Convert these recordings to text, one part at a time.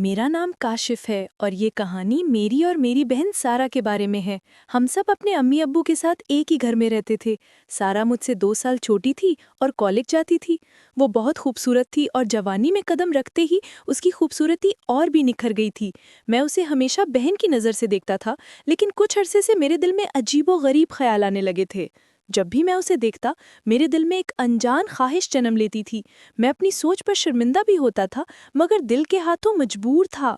میرا نام کاشف ہے اور یہ کہانی میری اور میری بہن سارا کے بارے میں ہے۔ ہم سب اپنے امی ابو کے ساتھ ایک ہی گھر میں رہتے تھے۔ سارا مجھ سے 2 سال چھوٹی تھی اور کالج جاتی تھی۔ وہ بہت خوبصورت تھی اور جوانی میں قدم رکھتے ہی اس کی خوبصورتی اور بھی نکھر گئی تھی۔ میں اسے ہمیشہ بہن کی نظر سے دیکھتا تھا، لیکن کچھ عرصے سے میرے دل میں عجیب و غریب خیال آنے لگے تھے۔ جب بھی میں اسے دیکھتا، میرے دل میں ایک انجان خواہش جنم لیتی تھی۔ میں اپنی سوچ پر شرمندہ بھی ہوتا تھا، مگر دل کے ہاتھوں مجبور تھا۔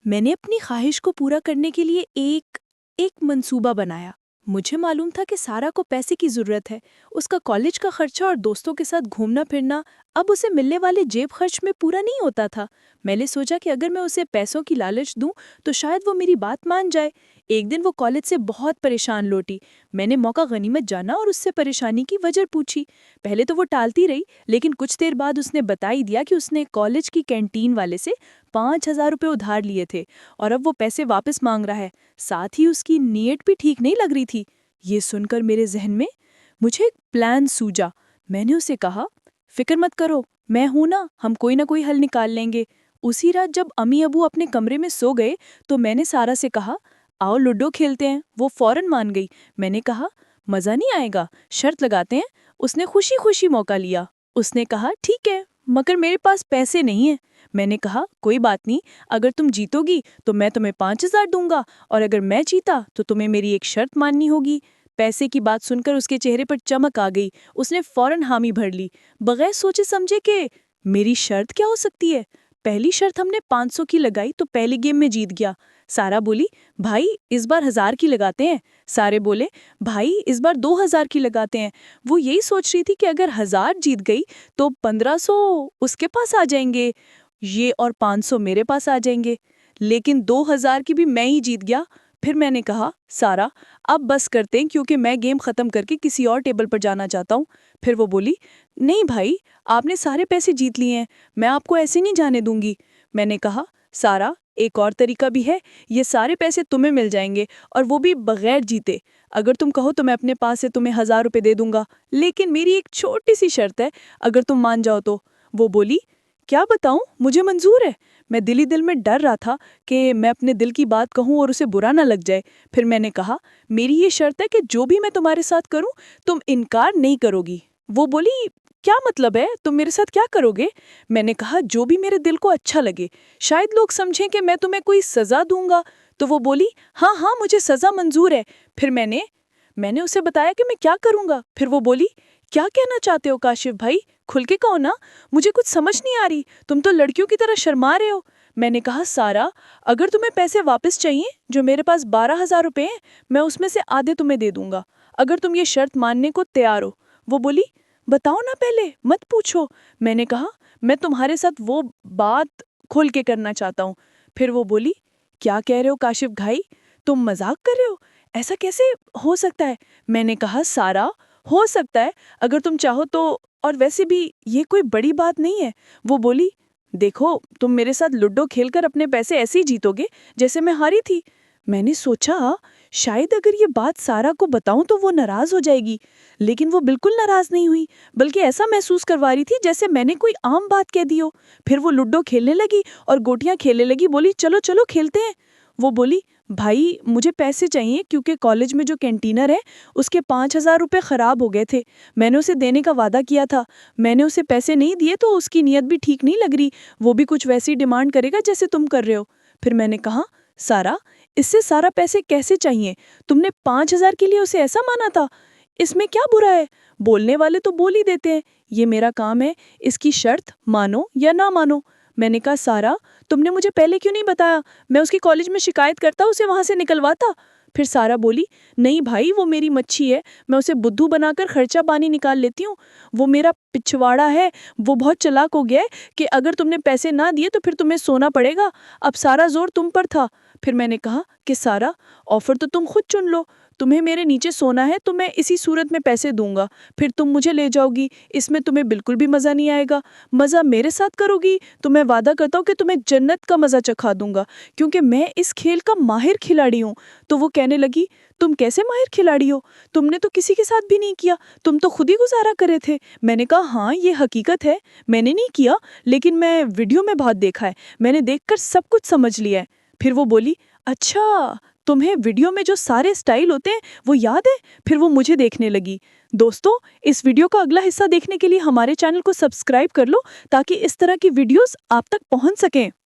میں نے اپنی خواہش کو پورا کرنے کے لیے ایک منصوبہ بنایا۔ مجھے معلوم تھا کہ سارا کو پیسے کی ضرورت ہے۔ اس کا کالج کا خرچہ اور دوستوں کے ساتھ گھومنا پھرنا اب اسے ملنے والے جیب خرچ میں پورا نہیں ہوتا تھا۔ میں نے سوچا کہ اگر میں اسے پیسوں کی لالچ دوں تو شاید وہ میری بات مان جائے۔ ایک دن وہ کالج سے بہت پریشان لوٹی۔ میں نے موقع غنیمت جانا اور اس سے پریشانی کی وجہ پوچھی۔ پہلے تو وہ ٹالتی رہی، لیکن کچھ دیر بعد اس نے بتا ہی دیا کہ اس نے کالج کی کینٹین والے سے 5,000 روپے ادھار لیے تھے اور اب وہ پیسے واپس مانگ رہا ہے۔ ساتھ ہی اس کی نیت بھی ٹھیک نہیں لگ رہی تھی۔ یہ سن کر میرے ذہن میں مجھے ایک پلان سوجا۔ میں نے اسے کہا، فکر مت کرو، میں ہوں نا، ہم کوئی نہ کوئی حل نکال لیں گے۔ اسی رات جب امی ابو اپنے کمرے میں سو گئے تو میں نے سارا سے کہا، آؤ لوڈو کھیلتے ہیں۔ وہ فوراً مان گئی۔ میں نے کہا، مزہ نہیں آئے گا، شرط لگاتے ہیں۔ اس نے خوشی خوشی موقع لیا۔ اس نے کہا، ٹھیک ہے، مگر میرے پاس پیسے نہیں ہیں۔ میں نے کہا، کوئی بات نہیں، اگر تم جیتو گی تو میں تمہیں 5,000 دوں گا، اور اگر میں جیتا تو تمہیں میری ایک شرط ماننی ہوگی۔ پیسے کی بات سن کر اس کے چہرے پر چمک آ گئی۔ اس نے فوراً حامی بھر لی، بغیر سوچے سمجھے کہ میری شرط کیا ہو سکتی ہے۔ پہلی شرط ہم نے 500 کی لگائی تو پہلی گیم میں جیت گیا۔ سارا بولی، بھائی اس بار 1,000 کی لگاتے ہیں۔ سارے بولے، بھائی اس بار 2,000 کی لگاتے ہیں۔ وہ یہی سوچ رہی تھی کہ اگر 1,000 جیت گئی تو 1,500 اس کے پاس آ جائیں گے، یہ اور 500 میرے پاس آ جائیں گے، لیکن 2,000 کی بھی میں ہی جیت گیا۔ پھر میں نے کہا، سارا اب بس کرتے ہیں کیونکہ میں گیم ختم کر کے کسی اور ٹیبل پر جانا چاہتا ہوں۔ پھر وہ بولی، نہیں بھائی، آپ نے سارے پیسے جیت لیے ہیں، میں آپ کو ایسے نہیں جانے دوں گی۔ میں نے کہا، سارا ایک اور طریقہ بھی ہے، یہ سارے پیسے تمہیں مل جائیں گے اور وہ بھی بغیر جیتے۔ اگر تم کہو تو میں اپنے پاس سے تمہیں 1,000 روپے دے دوں گا، لیکن میری ایک چھوٹی سی شرط ہے، اگر تم مان جاؤ تو۔ وہ بولی، کیا بتاؤں، مجھے منظور ہے۔ میں دل میں ڈر رہا تھا کہ میں اپنے دل کی بات کہوں اور اسے برا نہ لگ جائے۔ پھر میں نے کہا، میری یہ شرط ہے کہ جو بھی میں تمہارے ساتھ کروں تم انکار نہیں کرو گی۔ وہ بولی، کیا مطلب ہے، تم میرے ساتھ کیا کرو گے؟ میں نے کہا، جو بھی میرے دل کو اچھا لگے، شاید لوگ سمجھیں کہ میں تمہیں کوئی سزا دوں گا۔ تو وہ بولی، ہاں ہاں، مجھے سزا منظور ہے۔ پھر میں نے اسے بتایا کہ میں کیا کروں گا۔ پھر وہ بولی، کیا کہنا چاہتے ہو کاشف بھائی، کھل کے کہو نا، مجھے کچھ سمجھ نہیں آ رہی، تم تو لڑکیوں کی طرح شرما رہے ہو۔ میں نے کہا، سارا اگر تمہیں پیسے واپس چاہیے، جو میرے پاس 12,000 روپے ہیں، میں اس میں سے آدھے تمہیں دے دوں گا، اگر تم یہ شرط ماننے کو تیار ہو۔ وہ بولی، بتاؤ نا پہلے، مت پوچھو۔ میں نے کہا، میں تمہارے ساتھ وہ بات کھول کے کرنا چاہتا ہوں۔ پھر وہ بولی، کیا کہہ رہے ہو کاشف بھائی، تم مذاق کر رہے ہو، ایسا کیسے ہو سکتا ہے؟ میں نے کہا، سارا ہو سکتا ہے اگر تم چاہو تو، اور ویسے بھی یہ کوئی بڑی بات نہیں ہے۔ وہ بولی، دیکھو تم میرے ساتھ لوڈو کھیل کر اپنے پیسے ایسے ہی جیتو گے جیسے میں ہاری تھی۔ میں نے سوچا شاید اگر یہ بات سارا کو بتاؤں تو وہ ناراض ہو جائے گی، لیکن وہ بالکل ناراض نہیں ہوئی، بلکہ ایسا محسوس کروا رہی تھی جیسے میں نے کوئی عام بات کہہ دی ہو۔ پھر وہ لوڈو کھیلنے لگی اور گوٹیاں کھیلنے لگی، بولی، چلو چلو کھیلتے ہیں۔ وہ بولی، بھائی مجھے پیسے چاہیے کیونکہ کالج میں جو کینٹینر ہے اس کے 5,000 روپے خراب ہو گئے تھے، میں نے اسے دینے کا وعدہ کیا تھا، میں نے اسے پیسے نہیں دیے تو اس کی نیت بھی ٹھیک نہیں لگ رہی، وہ بھی کچھ ویسی ڈیمانڈ کرے گا جیسے تم کر رہے ہو۔ پھر میں نے کہا، سارا اس سے سارا پیسے کیسے چاہیے، تم نے 5,000 کے لیے اسے ایسا مانا تھا، اس میں کیا برا ہے، بولنے والے تو بول ہی دیتے ہیں، یہ میرا کام ہے، اس کی شرط مانو یا نہ مانو۔ میں نے کہا، سارا تم نے مجھے پہلے کیوں نہیں بتایا، میں اس کی کالج میں شکایت کرتا، اسے وہاں سے نکلواتا۔ پھر سارا بولی، نہیں بھائی وہ میری مچھی ہے، میں اسے بدھو بنا کر خرچہ پانی نکال لیتی ہوں، وہ میرا پچھواڑا ہے، وہ بہت چلاک ہو گیا ہے کہ اگر تم نے پیسے نہ دیے تو پھر تمہیں سونا پڑے گا، اب سارا زور تم پر تھا۔ پھر میں نے کہا کہ سارا آفر تو تم خود چن لو، تمہیں میرے نیچے سونا ہے تو میں اسی صورت میں پیسے دوں گا، پھر تم مجھے لے جاؤ گی، اس میں تمہیں بالکل بھی مزہ نہیں آئے گا۔ مزہ میرے ساتھ کرو گی تو میں وعدہ کرتا ہوں کہ تمہیں جنت کا مزہ چکھا دوں گا، کیونکہ میں اس کھیل کا ماہر کھلاڑی ہوں۔ تو وہ کہنے لگی، تم کیسے ماہر کھلاڑی ہو؟ تم نے تو کسی کے ساتھ بھی نہیں کیا، تم تو خود ہی گزارا کرے تھے۔ میں نے کہا ہاں یہ حقیقت ہے، میں نے نہیں کیا، لیکن میں ویڈیو میں بہت دیکھا ہے، میں نے دیکھ کر سب کچھ سمجھ لیا ہے۔ پھر وہ بولی، اچھا تمہیں ویڈیو میں جو سارے سٹائل ہوتے ہیں وہ یاد ہے؟ پھر وہ مجھے دیکھنے لگی۔ دوستو، اس ویڈیو کا اگلا حصہ دیکھنے کے لیے ہمارے چینل کو سبسکرائب کر لو تاکہ اس طرح کی ویڈیوز آپ تک پہنچ سکیں۔